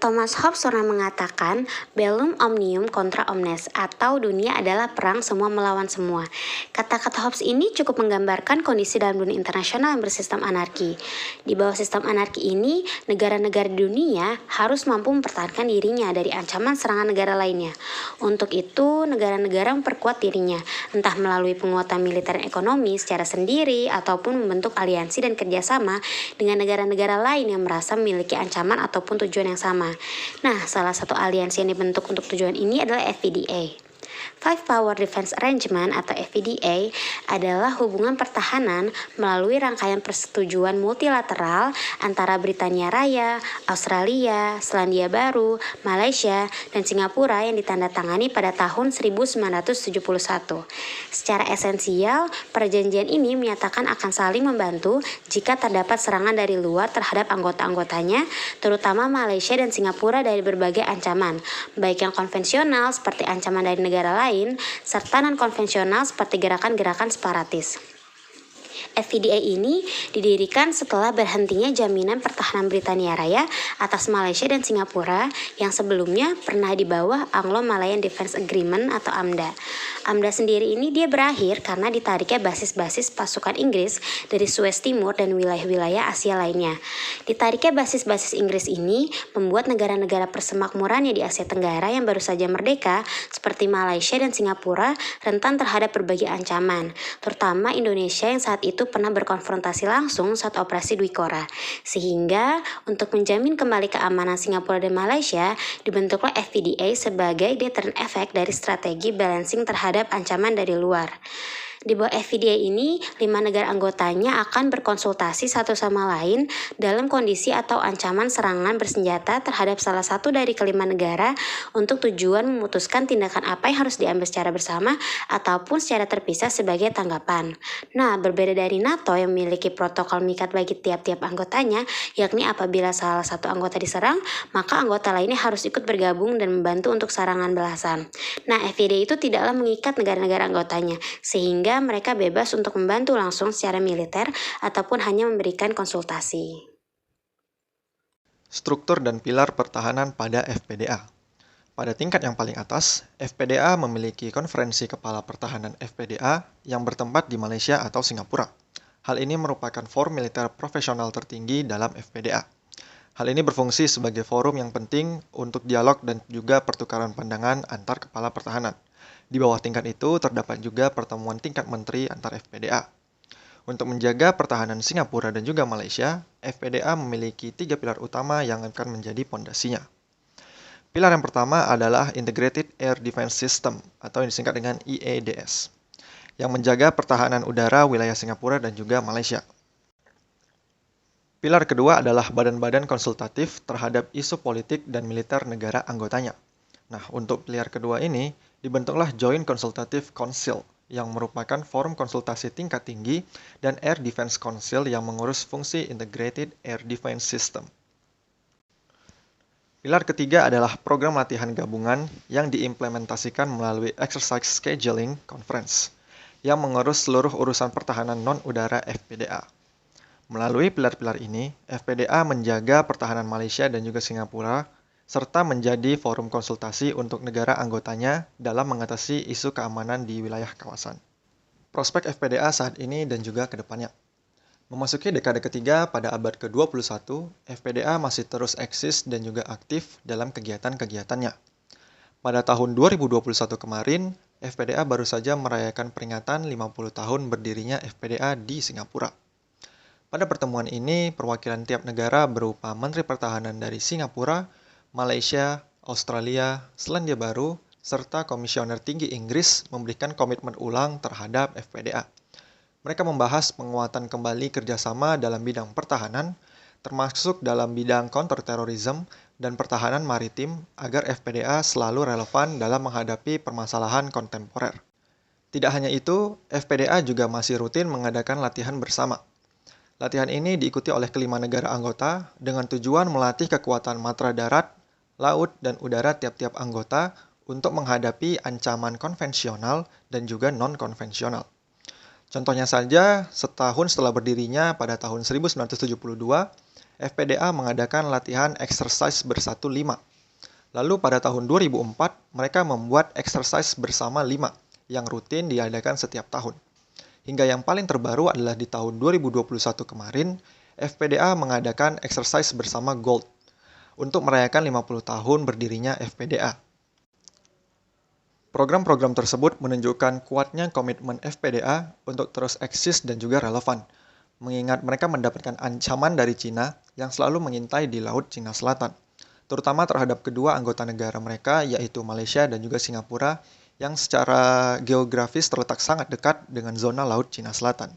Thomas Hobbes pernah mengatakan, bellum omnium contra omnes, atau dunia adalah perang semua melawan semua. Kata-kata Hobbes ini cukup menggambarkan kondisi dalam dunia internasional yang bersistem anarki. Di bawah sistem anarki ini, negara-negara di dunia harus mampu mempertahankan dirinya dari ancaman serangan negara lainnya. Untuk itu, negara-negara memperkuat dirinya, entah melalui penguatan militer dan ekonomi secara sendiri, ataupun membentuk aliansi dan kerjasama dengan negara-negara lain yang merasa memiliki ancaman ataupun tujuan yang sama. Nah, salah satu aliansi yang dibentuk untuk tujuan ini adalah FPDA. Five Power Defense Arrangement atau FPDA adalah hubungan pertahanan melalui rangkaian persetujuan multilateral antara Britania Raya, Australia, Selandia Baru, Malaysia, dan Singapura yang ditandatangani pada tahun 1971. Secara esensial, perjanjian ini menyatakan akan saling membantu jika terdapat serangan dari luar terhadap anggota-anggotanya, terutama Malaysia dan Singapura dari berbagai ancaman, baik yang konvensional seperti ancaman dari negara lain, serta non-konvensional seperti gerakan-gerakan separatis. FPDA ini didirikan setelah berhentinya jaminan pertahanan Britania Raya atas Malaysia dan Singapura yang sebelumnya pernah di bawah Anglo-Malayan Defense Agreement atau AMDA. AMDA sendiri ini dia berakhir karena ditariknya basis-basis pasukan Inggris dari Suez Timur dan wilayah-wilayah Asia lainnya. Ditariknya basis-basis Inggris ini membuat negara-negara persemakmurannya di Asia Tenggara yang baru saja merdeka seperti Malaysia dan Singapura rentan terhadap berbagai ancaman, terutama Indonesia yang saat itu pernah berkonfrontasi langsung saat operasi Dwi Korah. Sehingga untuk menjamin kembali keamanan Singapura dan Malaysia, dibentuklah FPDA sebagai deterrent effect dari strategi balancing terhadap ancaman dari luar. Di bawah FPDA ini, 5 negara anggotanya akan berkonsultasi satu sama lain dalam kondisi atau ancaman serangan bersenjata terhadap salah satu dari kelima negara untuk tujuan memutuskan tindakan apa yang harus diambil secara bersama ataupun secara terpisah sebagai tanggapan. Nah, berbeda dari NATO yang memiliki protokol mengikat bagi tiap-tiap anggotanya, yakni apabila salah satu anggota diserang, maka anggota lainnya harus ikut bergabung dan membantu untuk serangan balasan. Nah, FPDA itu tidaklah mengikat negara-negara anggotanya, sehingga mereka bebas untuk membantu langsung secara militer ataupun hanya memberikan konsultasi. Struktur dan pilar pertahanan pada FPDA. Pada tingkat yang paling atas, FPDA memiliki konferensi kepala pertahanan FPDA yang bertempat di Malaysia atau Singapura. Hal ini merupakan forum militer profesional tertinggi dalam FPDA. Hal ini berfungsi sebagai forum yang penting untuk dialog dan juga pertukaran pandangan antar kepala pertahanan. Di bawah tingkat itu terdapat juga pertemuan tingkat menteri antar FPDA. Untuk menjaga pertahanan Singapura dan juga Malaysia, FPDA memiliki 3 pilar utama yang akan menjadi pondasinya. Pilar yang pertama adalah Integrated Air Defense System atau yang disingkat dengan IADS, yang menjaga pertahanan udara wilayah Singapura dan juga Malaysia. Pilar kedua adalah badan-badan konsultatif terhadap isu politik dan militer negara anggotanya. Nah, untuk pilar kedua ini, dibentuklah Joint Consultative Council yang merupakan forum konsultasi tingkat tinggi dan Air Defense Council yang mengurus fungsi Integrated Air Defense System. Pilar ketiga adalah program latihan gabungan yang diimplementasikan melalui Exercise Scheduling Conference yang mengurus seluruh urusan pertahanan non-udara FPDA. Melalui pilar-pilar ini, FPDA menjaga pertahanan Malaysia dan juga Singapura serta menjadi forum konsultasi untuk negara anggotanya dalam mengatasi isu keamanan di wilayah kawasan. Prospek FPDA saat ini dan juga ke depannya. Memasuki dekade ketiga pada abad ke-21, FPDA masih terus eksis dan juga aktif dalam kegiatan-kegiatannya. Pada tahun 2021 kemarin, FPDA baru saja merayakan peringatan 50 tahun berdirinya FPDA di Singapura. Pada pertemuan ini, perwakilan tiap negara berupa Menteri Pertahanan dari Singapura, Malaysia, Australia, Selandia Baru, serta Komisioner Tinggi Inggris memberikan komitmen ulang terhadap FPDA. Mereka membahas penguatan kembali kerjasama dalam bidang pertahanan, termasuk dalam bidang counterterrorism dan pertahanan maritim agar FPDA selalu relevan dalam menghadapi permasalahan kontemporer. Tidak hanya itu, FPDA juga masih rutin mengadakan latihan bersama. Latihan ini diikuti oleh kelima negara anggota dengan tujuan melatih kekuatan matra darat, laut, dan udara tiap-tiap anggota untuk menghadapi ancaman konvensional dan juga non-konvensional. Contohnya saja, setahun setelah berdirinya pada tahun 1972, FPDA mengadakan latihan exercise bersatu 5. Lalu pada tahun 2004, mereka membuat exercise bersama 5 yang rutin diadakan setiap tahun. Hingga yang paling terbaru adalah di tahun 2021 kemarin, FPDA mengadakan exercise bersama Gold untuk merayakan 50 tahun berdirinya FPDA. Program-program tersebut menunjukkan kuatnya komitmen FPDA untuk terus eksis dan juga relevan, mengingat mereka mendapatkan ancaman dari Cina yang selalu mengintai di Laut Cina Selatan, terutama terhadap kedua anggota negara mereka yaitu Malaysia dan juga Singapura yang secara geografis terletak sangat dekat dengan zona Laut Cina Selatan.